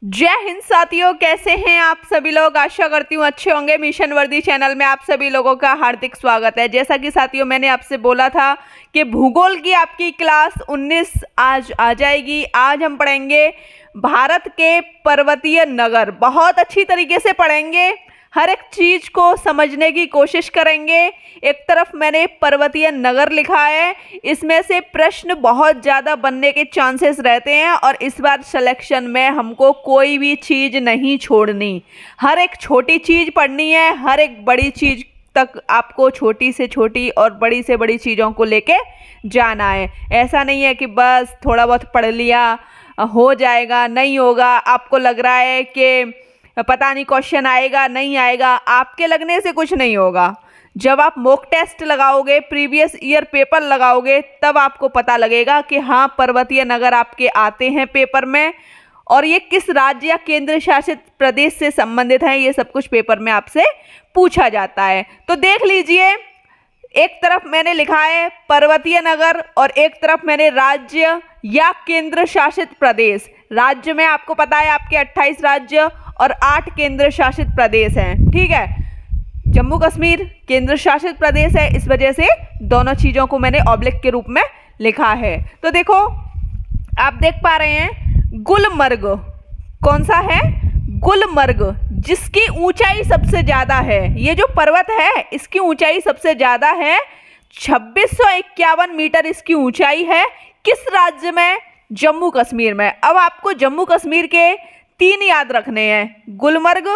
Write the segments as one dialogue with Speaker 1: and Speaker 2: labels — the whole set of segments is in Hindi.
Speaker 1: जय हिंद साथियों, कैसे हैं आप सभी लोग। आशा करती हूँ अच्छे होंगे। मिशन वर्दी चैनल में आप सभी लोगों का हार्दिक स्वागत है। जैसा कि साथियों मैंने आपसे बोला था कि भूगोल की आपकी क्लास 19 आज आ जाएगी। आज हम पढ़ेंगे भारत के पर्वतीय नगर। बहुत अच्छी तरीके से पढ़ेंगे, हर एक चीज़ को समझने की कोशिश करेंगे। एक तरफ मैंने पर्वतीय नगर लिखा है, इसमें से प्रश्न बहुत ज़्यादा बनने के चांसेस रहते हैं और इस बार सिलेक्शन में हमको कोई भी चीज़ नहीं छोड़नी। हर एक छोटी चीज़ पढ़नी है, हर एक बड़ी चीज़ तक आपको छोटी से छोटी और बड़ी से बड़ी चीज़ों को लेके जाना है। ऐसा नहीं है कि बस थोड़ा बहुत पढ़ लिया हो जाएगा, नहीं होगा। आपको लग रहा है कि पता नहीं क्वेश्चन आएगा नहीं आएगा, आपके लगने से कुछ नहीं होगा। जब आप मॉक टेस्ट लगाओगे, प्रीवियस ईयर पेपर लगाओगे, तब आपको पता लगेगा कि हाँ पर्वतीय नगर आपके आते हैं पेपर में और ये किस राज्य या केंद्र शासित प्रदेश से संबंधित है। ये सब कुछ पेपर में आपसे पूछा जाता है। तो देख लीजिए, एक तरफ मैंने लिखा है पर्वतीय नगर और एक तरफ मैंने राज्य या केंद्र शासित प्रदेश। राज्य में आपको पता है आपके 28 राज्य और 8 केंद्र शासित प्रदेश हैं। ठीक है, जम्मू कश्मीर केंद्र शासित प्रदेश है, इस वजह से दोनों चीज़ों को मैंने ऑब्लिक के रूप में लिखा है। तो देखो आप देख पा रहे हैं गुलमर्ग कौन सा है, गुलमर्ग, जिसकी ऊंचाई सबसे ज़्यादा है। ये जो पर्वत है इसकी ऊंचाई सबसे ज़्यादा है, 2651 मीटर इसकी ऊंचाई है। किस राज्य में? जम्मू कश्मीर में। अब आपको जम्मू कश्मीर के 3 याद रखने हैं, गुलमर्ग,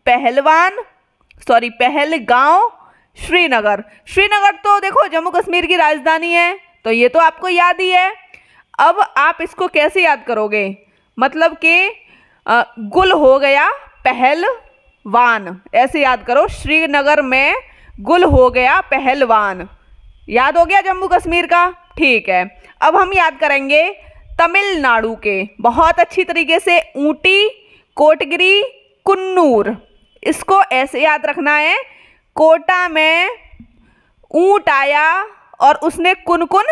Speaker 1: पहलगांव, श्रीनगर। श्रीनगर तो देखो जम्मू कश्मीर की राजधानी है, तो ये तो आपको याद ही है। अब आप इसको कैसे याद करोगे, मतलब कि गुल हो गया पहलवान, ऐसे याद करो। श्रीनगर में गुल हो गया पहलवान, याद हो गया जम्मू कश्मीर का। ठीक है, अब हम याद करेंगे तमिलनाडु के बहुत अच्छी तरीके से, ऊटी, कोटगिरी, कुन्नूर। इसको ऐसे याद रखना है, कोटा में ऊंट आया और उसने कुनकुन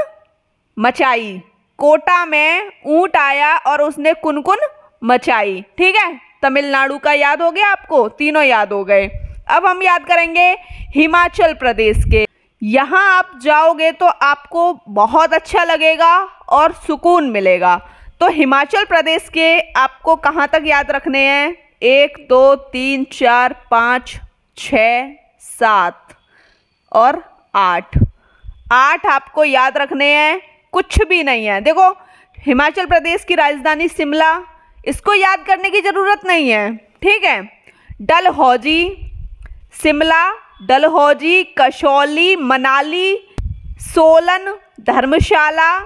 Speaker 1: मचाई। कोटा में ऊंट आया और उसने कुनकुन मचाई। ठीक है, तमिलनाडु का याद हो गया आपको, तीनों याद हो गए। अब हम याद करेंगे हिमाचल प्रदेश के। यहाँ आप जाओगे तो आपको बहुत अच्छा लगेगा और सुकून मिलेगा। तो हिमाचल प्रदेश के आपको कहाँ तक याद रखने हैं? 1 2 3 4 5 6 7 और 8। 8 आपको याद रखने हैं, कुछ भी नहीं है। देखो हिमाचल प्रदेश की राजधानी शिमला, इसको याद करने की ज़रूरत नहीं है। ठीक है, डलहौजी, शिमला, डलहौजी, कसौली, मनाली, सोलन, धर्मशाला,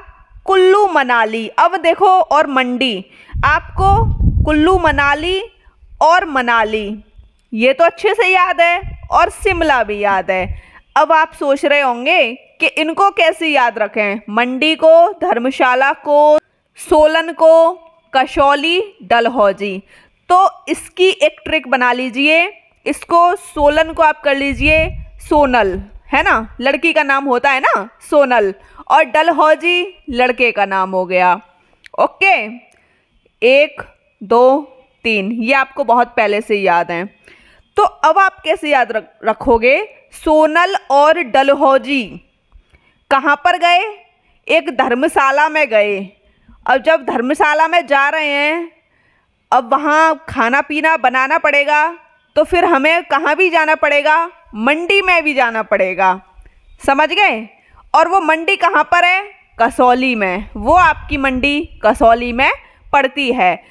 Speaker 1: कुल्लू मनाली। अब देखो और मंडी, आपको कुल्लू मनाली और मनाली ये तो अच्छे से याद है और शिमला भी याद है। अब आप सोच रहे होंगे कि इनको कैसे याद रखें, मंडी को, धर्मशाला को, सोलन को, कसौली, डलहौजी। तो इसकी एक ट्रिक बना लीजिए, इसको सोलन को आप कर लीजिए सोनल, है ना, लड़की का नाम होता है ना सोनल, और डलहौजी लड़के का नाम हो गया। ओके, 1 2 3 ये आपको बहुत पहले से याद है। तो अब आप कैसे याद रखोगे? सोनल और डलहौजी कहाँ पर गए? एक धर्मशाला में गए। अब जब धर्मशाला में जा रहे हैं, अब वहाँ खाना पीना बनाना पड़ेगा, तो फिर हमें कहाँ भी जाना पड़ेगा? मंडी में भी जाना पड़ेगा, समझ गए। और वो मंडी कहाँ पर है? कसौली में। वो आपकी मंडी कसौली में पड़ती है।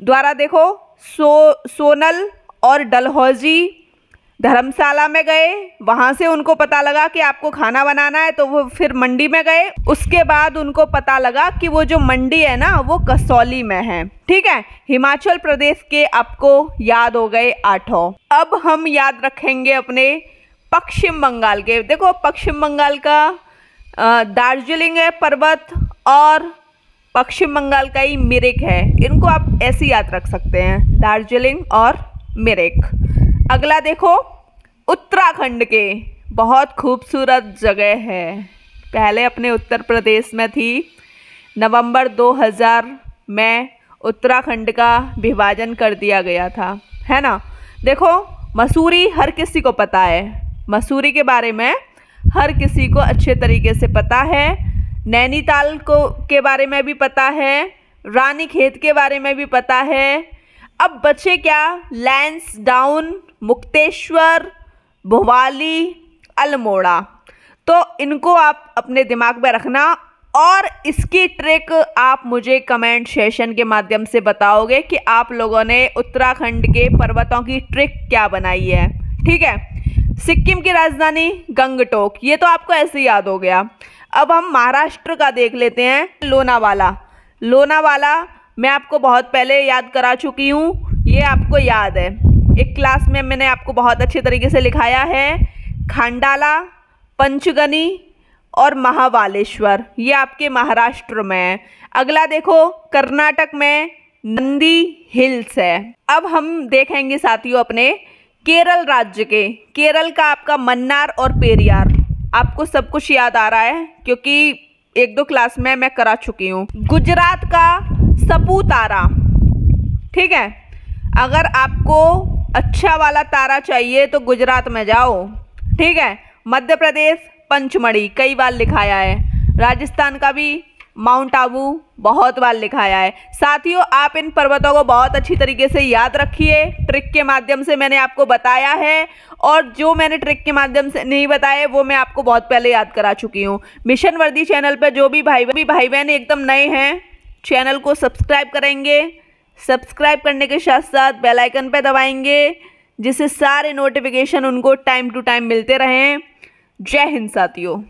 Speaker 1: द्वारा देखो, सोनल और डलहौजी धर्मशाला में गए, वहाँ से उनको पता लगा कि आपको खाना बनाना है, तो वो फिर मंडी में गए। उसके बाद उनको पता लगा कि वो जो मंडी है ना वो कसौली में है। ठीक है, हिमाचल प्रदेश के आपको याद हो गए 8। अब हम याद रखेंगे अपने पश्चिम बंगाल के। देखो पश्चिम बंगाल का दार्जिलिंग है पर्वत, और पश्चिम बंगाल का ही मिरिक है। इनको आप ऐसे याद रख सकते हैं, दार्जिलिंग और मिरिक। अगला देखो उत्तराखंड के, बहुत खूबसूरत जगह है, पहले अपने उत्तर प्रदेश में थी, नवंबर 2000 में उत्तराखंड का विभाजन कर दिया गया था, है ना। देखो मसूरी हर किसी को पता है, मसूरी के बारे में हर किसी को अच्छे तरीके से पता है। नैनीताल को के बारे में भी पता है, रानीखेत के बारे में भी पता है। अब बचे क्या, लैंसडाउन, मुक्तेश्वर, भोवाली, अल्मोड़ा। तो इनको आप अपने दिमाग में रखना और इसकी ट्रिक आप मुझे कमेंट सेशन के माध्यम से बताओगे कि आप लोगों ने उत्तराखंड के पर्वतों की ट्रिक क्या बनाई है। ठीक है। सिक्किम की राजधानी गंगटोक, ये तो आपको ऐसे ही याद हो गया। अब हम महाराष्ट्र का देख लेते हैं, लोनावाला। लोनावाला मैं आपको बहुत पहले याद करा चुकी हूँ, ये आपको याद है, एक क्लास में मैंने आपको बहुत अच्छे तरीके से लिखाया है। खंडाला, पंचगनी और महाबालेश्वर, ये आपके महाराष्ट्र में है। अगला देखो कर्नाटक में नंदी हिल्स है। अब हम देखेंगे साथियों अपने केरल राज्य के, केरल का आपका मन्नार और पेरियार। आपको सब कुछ याद आ रहा है क्योंकि एक दो क्लास में मैं करा चुकी हूँ। गुजरात का सपूतारा। ठीक है, अगर आपको अच्छा वाला तारा चाहिए तो गुजरात में जाओ। ठीक है। मध्य प्रदेश पंचमढ़ी, कई बार लिखाया है। राजस्थान का भी माउंट आबू बहुत बार लिखाया है। साथियों आप इन पर्वतों को बहुत अच्छी तरीके से याद रखिए, ट्रिक के माध्यम से मैंने आपको बताया है, और जो मैंने ट्रिक के माध्यम से नहीं बताया वो मैं आपको बहुत पहले याद करा चुकी हूँ। मिशन वर्दी चैनल पर जो भी भाई बहन एकदम नए हैं चैनल को सब्सक्राइब करेंगे, सब्सक्राइब करने के साथ साथ बेल आइकन पर दबाएंगे जिससे सारे नोटिफिकेशन उनको टाइम टू टाइम मिलते रहें। जय हिंद साथियों।